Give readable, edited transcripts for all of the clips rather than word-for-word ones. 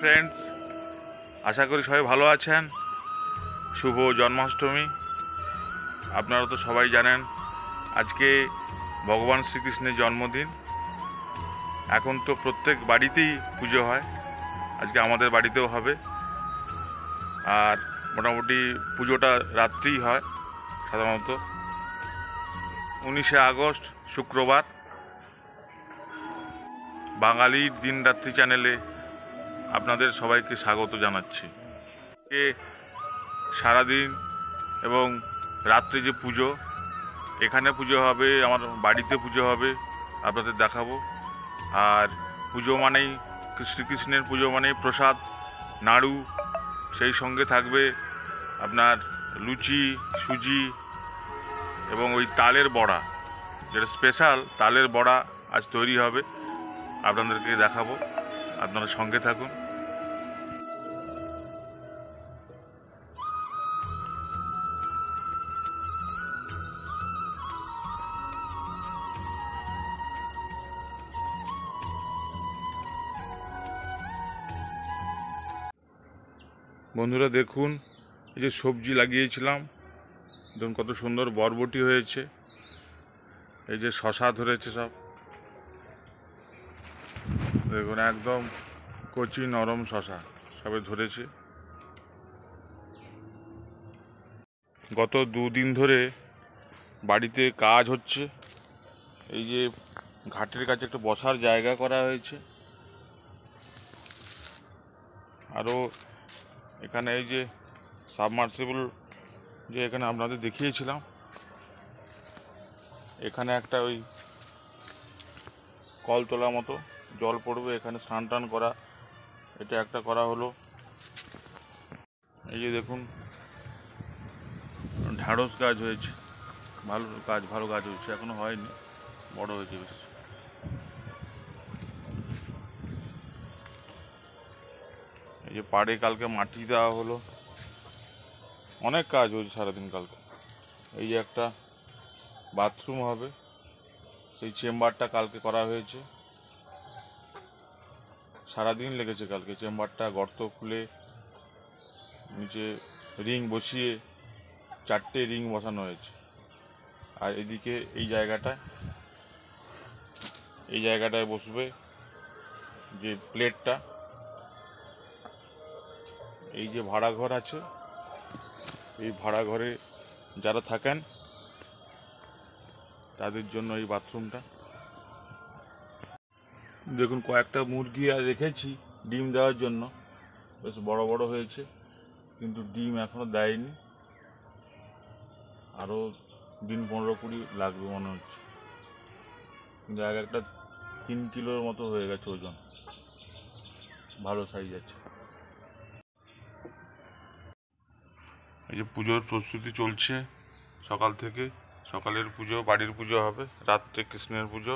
Friends, আশা করি সবাই ভালো আছেন। শুভ জন্মাষ্টমী। আপনারা তো সবাই জানেন আজকে ভগবান শ্রীকৃষ্ণের জন্মদিন। এখন তো প্রত্যেক বাড়িতেই পুজো হয়, আজকে আমাদের বাড়িতেও হবে। আর মোটামুটি পুজোটা রাত্রেই হয় সাধারণত। 19শে আগস্ট শুক্রবার। বাঙালির দিন রাত্রি চ্যানেলে আপনাদের সবাইকে স্বাগত জানাচ্ছি। সারাদিন এবং রাত্রে যে পুজো, এখানে পুজো হবে, আমার বাড়িতে পুজো হবে, আপনাদের দেখাবো। আর পুজো মানেই শ্রীকৃষ্ণের পুজো মানেই প্রসাদ, নাড়ু, সেই সঙ্গে থাকবে আপনার লুচি, সুজি এবং ওই তালের বড়া, যেটা স্পেশাল তালের বড়া আজ তৈরি হবে, আপনাদেরকে দেখাবো। আপনারা সঙ্গে থাকুন। বন্ধুরা দেখুন, এই যে সবজি লাগিয়েছিলাম, দেখুন কত সুন্দর বরবটি হয়েছে। এই যে শশা ধরেছে সব, দেখুন একদম কচি নরম শশা সবে ধরেছে। গত দুদিন ধরে বাড়িতে কাজ হচ্ছে। এই যে ঘাটের কাছে একটা বসার জায়গা করা হয়েছে। আরও এখানে এই যে সাবমার্সিবল, যে এখানে আপনাদের দেখিয়েছিলাম, এখানে একটা ওই কল তোলার মতো জল পড়বে, এখানে স্নান টান করা, এটা একটা করা হলো। এই যে দেখুন ঢ্যাঁড়স গাছ হয়েছে, ভালো গাছ হয়েছে, এখনো হয়নি, বড় হয়েছে বেশ। এই যে পাড়ে কালকে মাটি দেওয়া হলো, অনেক কাজ হয়েছে সারাদিন কালকে। এই যে একটা বাথরুম হবে, সেই চেম্বারটা কালকে করা হয়েছে। সারাদিন লেগেছে কালকে। চেম্বারটা গর্ত খুলে নিচে রিং বসিয়ে 4টে রিং বসানো হয়েছে। আর এদিকে এই জায়গাটায় বসবে যে প্লেটটা। এই যে ভাড়া ঘর আছে, এই ভাড়া ঘরে যারা থাকেন তাদের জন্য এই বাথরুমটা। দেখুন কয়েকটা মুরগি আর রেখেছি ডিম দেওয়ার জন্য, বেশ বড় বড় হয়েছে, কিন্তু ডিম এখনো দেয়নি। আরও দিন 15-20 লাগবে মনে হচ্ছে, কিন্তু এক একটা 3 কিলোর মতো হয়ে গেছে ওজন, ভালো সাইজ আছে। এই যে পুজোর প্রস্তুতি চলছে সকাল থেকে। সকালের পুজো, বাড়ির পুজো হবে, রাত্রে কৃষ্ণের পুজো।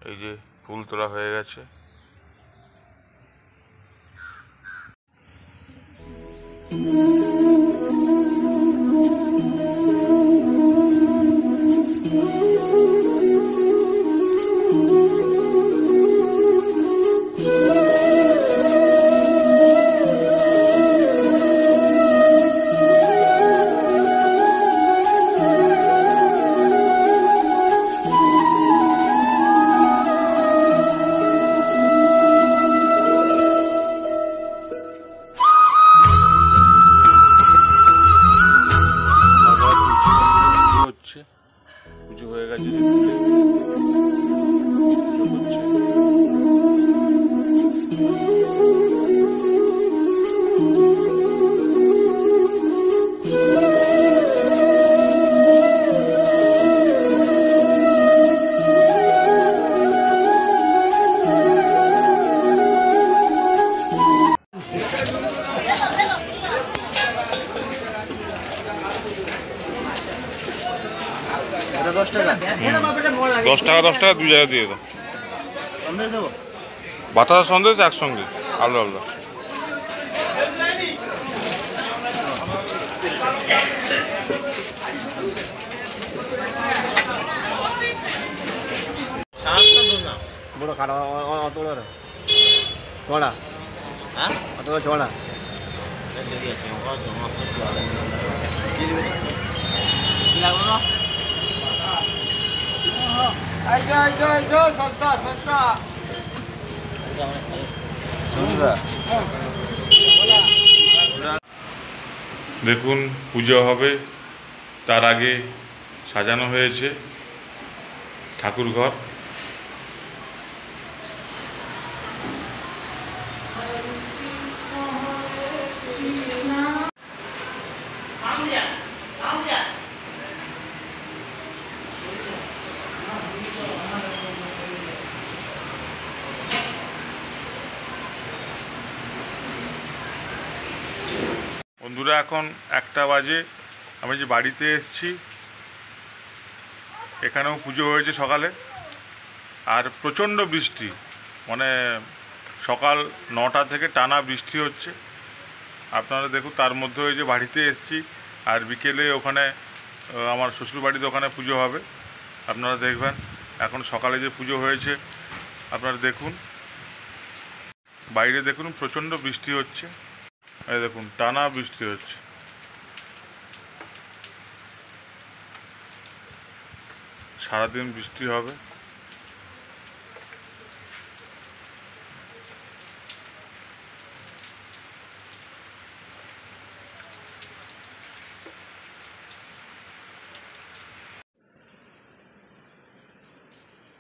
এই যে ফুল তোলা হয়ে গেছে। পুজো হয়ে গেছে, $10 10 টাকা 2 জায়গা দিয়ে দাও। বাতাসা সন্দেশ একসঙ্গে, আলাদা আলাদা। বড় খারাপ অত বড় কড়া হ্যাঁ কত চড়া সস্তা সস্তা দেখুন পুজো হবে, তার আগে সাজানো হয়েছে ঠাকুর ঘর। বন্ধুরা এখন 1টা বাজে, আমি যে বাড়িতে এসেছি, এখানেও পুজো হয়েছে সকালে, আর প্রচণ্ড বৃষ্টি, মানে সকাল 9টা থেকে টানা বৃষ্টি হচ্ছে। আপনারা দেখুন, তার মধ্যে ওই যে বাড়িতে এসেছি, আর বিকেলে ওখানে আমার শ্বশুর বাড়িতে ওখানে পুজো হবে, আপনারা দেখবেন। এখন সকালে যে পুজো হয়েছে আপনারা দেখুন, বাইরে দেখুন প্রচণ্ড বৃষ্টি হচ্ছে, এই দেখুন টানা বৃষ্টি হচ্ছে। সারাদিন বৃষ্টি হবে।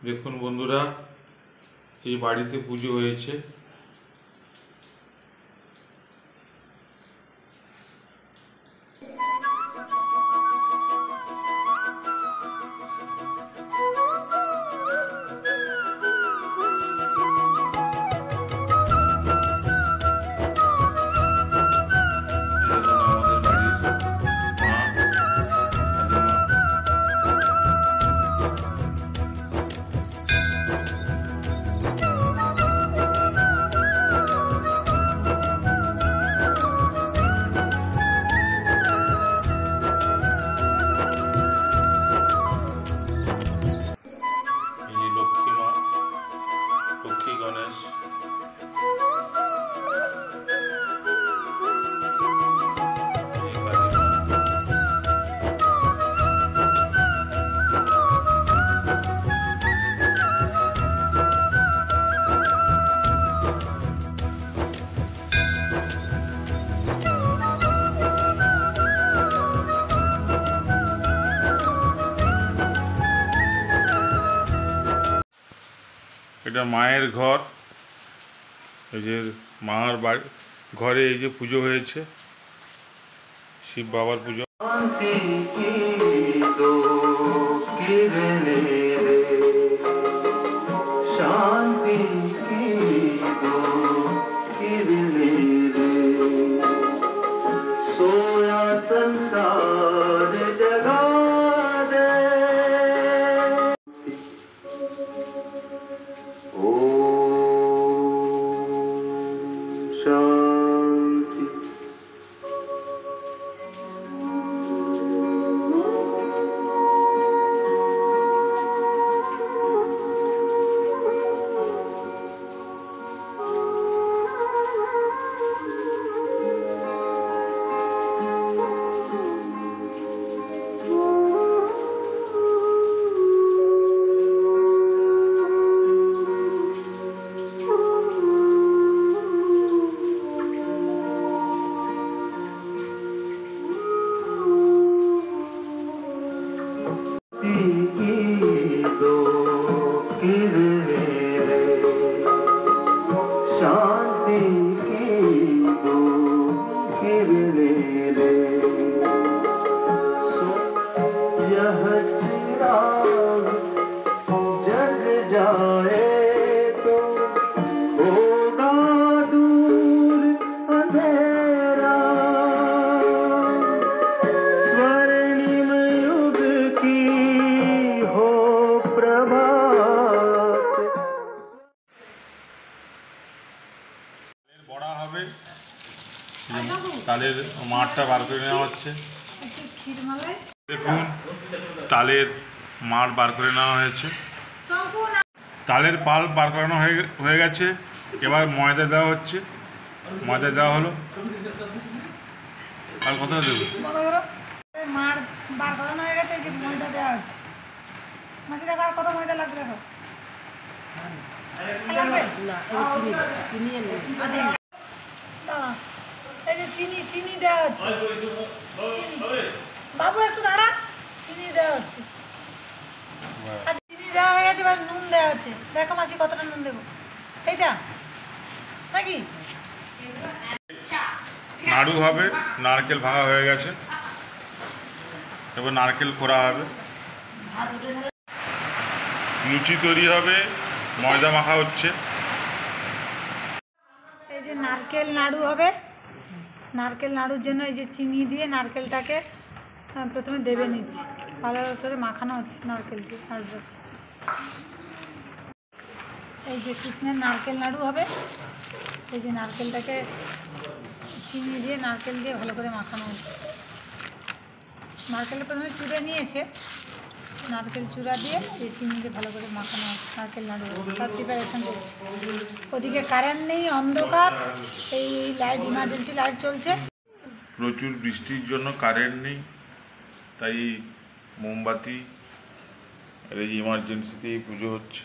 দেখুন বন্ধুরা, এই বাড়িতে পুজো হয়েছে। এটা মায়ের ঘর, এই যে মার বাড়ি ঘরে এই যে পুজো হয়েছে, শিব বাবার পুজো। তালের মাঠটা বার করে নেওয়া হচ্ছে। দেখুন তালের মাঠ বার করে নেওয়া হয়েছে, তালের পাল বার করানো হয়ে গেছে। এবার ময়দা দেওয়া হচ্ছে, ময়দা দেওয়া হলো, আর কত দেবো? মার বার করানো হয়ে গেছে, যে ময়দা দেওয়া হচ্ছে। মাসি দেখো আর কত ময়দা লাগবে দেখো। এই যে চিনি দেওয়া হচ্ছে, বাবু একটু দাঁড়া, চিনি দেওয়া হচ্ছে। আর চিনি দেওয়া হয়ে গেছে, এবার নুন দেওয়া হচ্ছে। দেখো মাসি কতটা নুন দেবো, এইটা নাকি? নাড়ু হবে, নারকেল ভাঙা হয়ে গেছে, এবার নারকেল কোড়া হবে, লুচি তৈরি হবে, ময়দা মাখা হচ্ছে। এই যে নারকেল নাড়ু হবে। নারকেল নাড়ুর জন্য এই যে চিনি দিয়ে নারকেলটাকে প্রথমে দেবে নিচ্ছি, ভালো করে মাখানো হচ্ছে নারকেল দিয়ে নাড়ুটা। এই যে কৃষ্ণের নারকেল নাড়ু হবে। এই যে নারকেলটাকে চিনি দিয়ে নারকেল দিয়ে ভালো করে মাখানো হচ্ছে। নারকেলটা প্রথমে চুড়ে নিয়েছে, নারকেল চূড়া দিয়ে এই চিনি দিয়ে ভালো করে মাখানো হচ্ছে নারকেল নাড়ু, তার প্রিপারেশান করছে। ওদিকে কারেন্ট নেই, অন্ধকার, এই লাইট ইমার্জেন্সি লাইট চলছে। প্রচুর বৃষ্টির জন্য কারেন্ট নেই, তাই মোমবাতি আর এই ইমার্জেন্সিতেই পুজো হচ্ছে,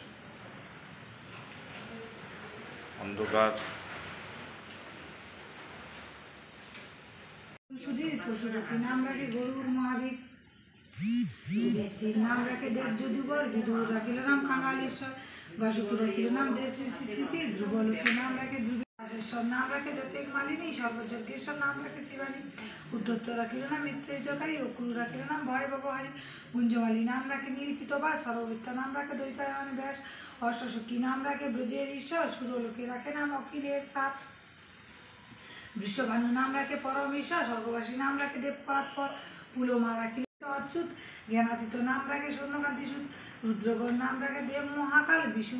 অন্ধকার। পশুপতি নাম রাখে গরুর মহাবীর, বৃষ্টির নাম রাখে দেব যদুবর, বিদুর রাখিল নাম কাঙালেশ্বর, বাসুকি রাখিল নাম দেব সৃষ্টি, ধ্রুবলোকী নাম রাখে ধ্রুবেশ্বর, নাম রাখে জ্যোতিক মালিনী, সর্বযজ্ঞেশ্বর নাম রাখে শিবানী, উদ্ধত্ত রাখিল নাম মিত্রহিতকারী, অকুল রাখিল নাম ভয় ব্যবহারী, গুঞ্জমালী নাম রাখে নির্পিতবা, সর্ববিদ্যা নাম রাখে দ্বৈপায়ন ব্যাস, অষ্টসখী নাম রাখে ব্রজের ঈশ্বর, সুরলোকে রাখে নাম অখিলের সাথ, বৃষভানু নাম রাখে পরমেশ্বর, স্বর্গবাসী নাম রাখে দেব পরাৎপর, পুলমা রাখিল অচ্যুত, জ্ঞানাতীত নাম রাখে স্বর্ণকান্তি সুত, রুদ্রগণ নাম রাখে দেব মহাকাল, বিশু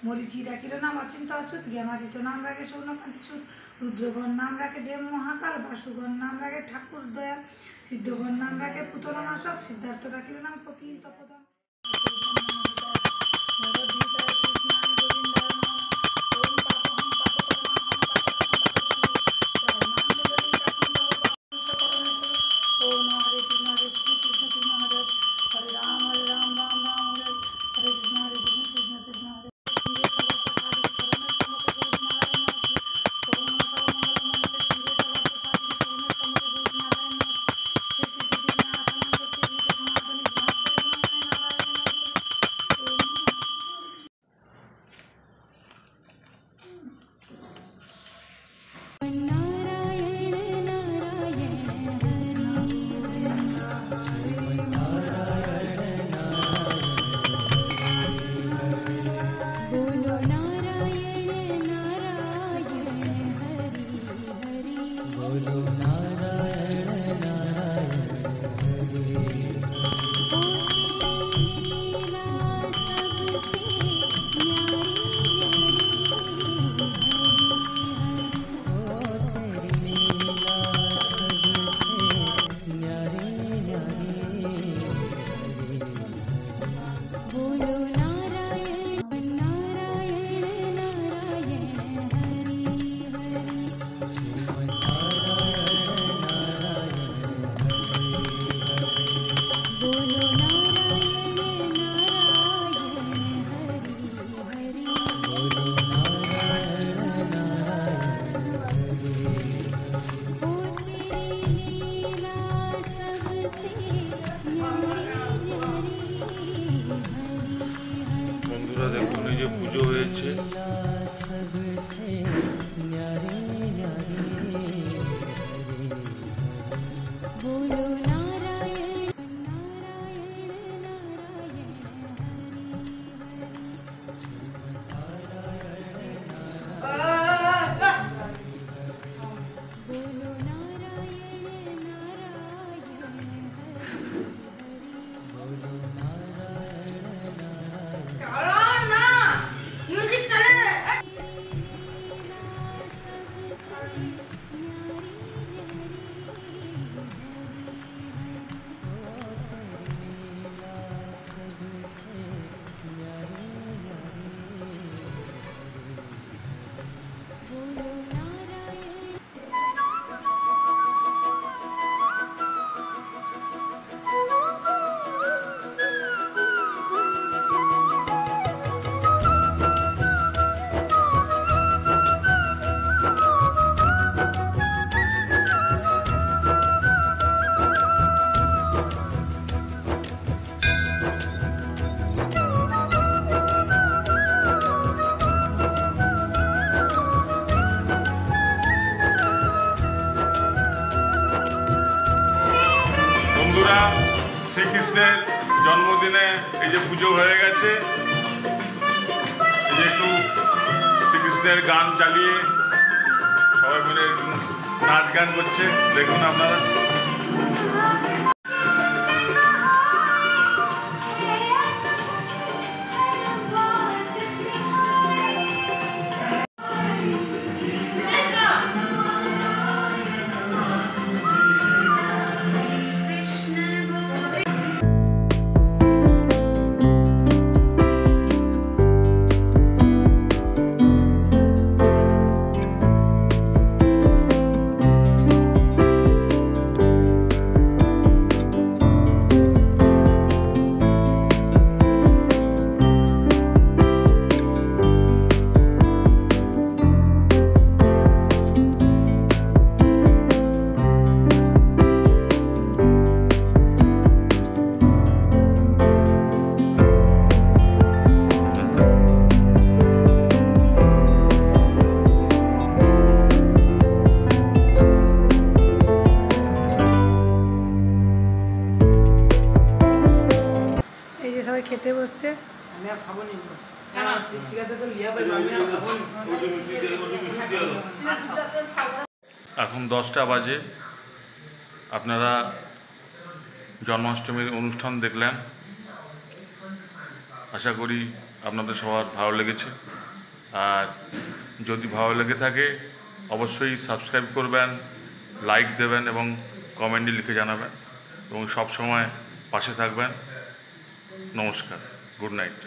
মরিচি রাখিল নাম অচিন্ত অচ্যুত, জ্ঞানাতীত নাম রাখে স্বর্ণকান্তি সুত, রুদ্রগণ নাম রাখে দেব মহাকাল, বাসুগণ নাম রাখে ঠাকুর দয়া, সিদ্ধগণ নাম রাখে পুতনাশক, সিদ্ধার্থ রাখিল নাম কপিল তপোধন। বন্ধুরা দেখুন, এই যে পুজো হয়েছে, শ্রীকৃষ্ণের জন্মদিনে এই যে পুজো হয়ে গেছে, এই যে একটু শ্রীকৃষ্ণের গান চালিয়ে সবাই মিলে নাচ গান করছে, দেখুন আপনারা। এই যে সবাই খেতে বসছে। আমি আর খাবো না, চিচিকাতে তো লিয়া পাইবো, আমি আর খাবো না। এখন 10টা বাজে। আপনারা জন্মাষ্টমীর অনুষ্ঠান দেখলেন, আশা করি আপনাদের সবার ভালো লেগেছে। আর যদি ভালো লেগে থাকে অবশ্যই সাবস্ক্রাইব করবেন, লাইক দেবেন এবং কমেন্টে লিখে জানাবেন এবং সব সময় পাশে থাকবেন। নমস্কার, গুড নাইট।